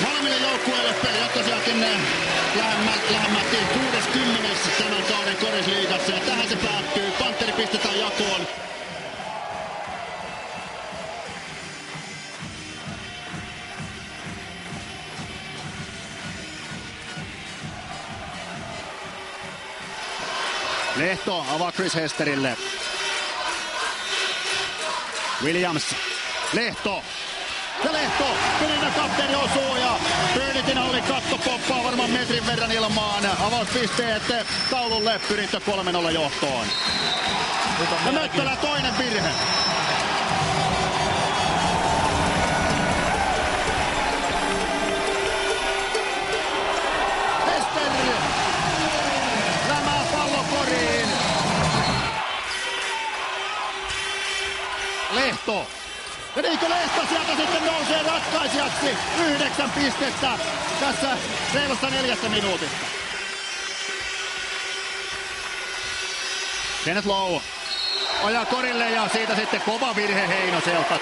Molemmille joukkueille peli on tosiaankin lähemmälti 60. tämän kauden Korisliigassa. Ja tähän se päättyy. Pantteri pistetään jakoon. Lehto avaa Chris Hesterille. Williams. Lehto. Ja Lehto. Pyrinnän kapteeni osuu ja Burnettina oli katto poppaa varmaan metrin verran ilmaan. Avauspisteet taululle. Pyrintö 3-0 johtoon. Ja Möttölä toinen virhe. Lehto. Ja Niikko Lehto sieltä sitten nousee ratkaisijaksi. 9 pistettä tässä reilussa 4 minuutista. Kenneth Lowe ajaa korille ja siitä sitten kova virhe Heinoselta.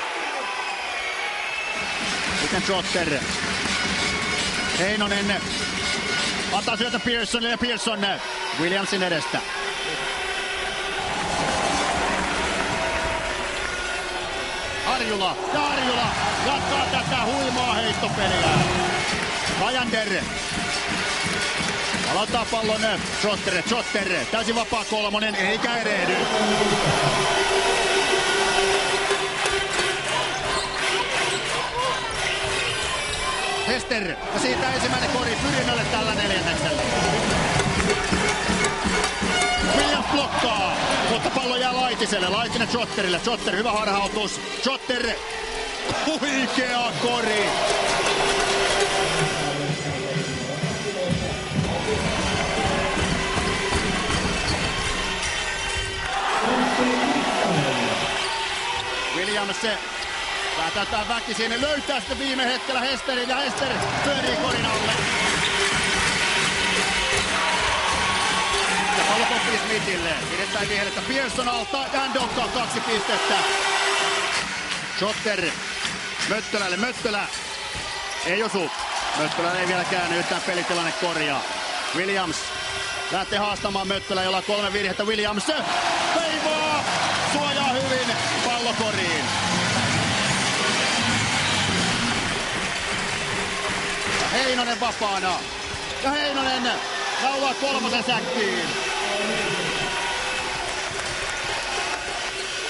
Sitten Trotter. Heinonen antaa syötä Pearsonille ja Pearson Williamsin edestä. Harjula jatkaa tätä huimaa heittopeliä. Kajander aloittaa pallon Trotter, täysin vapaa kolmonen, eikä erehdy. Hester, ja siitä ensimmäinen kori Pyrinnölle tällä neljänneksellä. Williams blokkaa, mutta pallo jää Laitiselle. Laitinen Trotterille. Trotter, hyvä harhautus. Trotter, huikea kori. Williams päätetään väkisin, löytää sitten viime hetkellä Hesterin ja Hester pyörii korin alle. Ja pallo pomppii Smithille, pidetään vihellettä Pearson alta, Dandokka 2 pistettä. Trotter Möttölä ei osu. Möttölä ei vielä käänny, yhtään pelitilanne korjaa. Williams lähtee haastamaan Möttölä, jolla on 3 virhettä. Williams veivaa, suojaa hyvin pallokoriin. Heinonen vapaana. Ja Heinonen laulaa 3. säkkiin.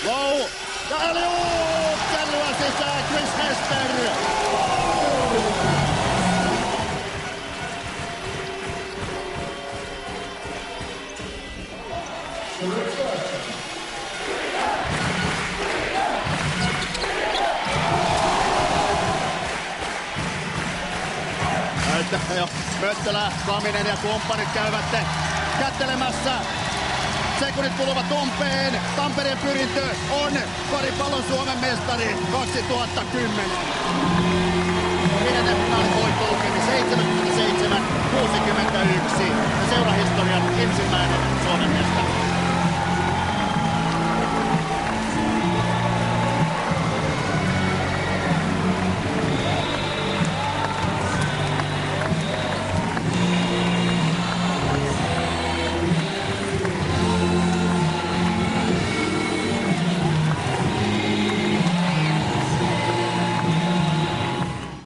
Lowe. Ja Eliud. Kellyä sisään Chris Hester. Jo. Möttölä, Klaminen ja kumppanit käyvät kättelemässä. Sekunnit kuluvat umpeen. Tampereen Pyrintö on koripallon Suomen mestari 2010. Viidennen finaalin voittolukemi 77-61. Ja seurahistorian ensimmäinen Suomen mestari.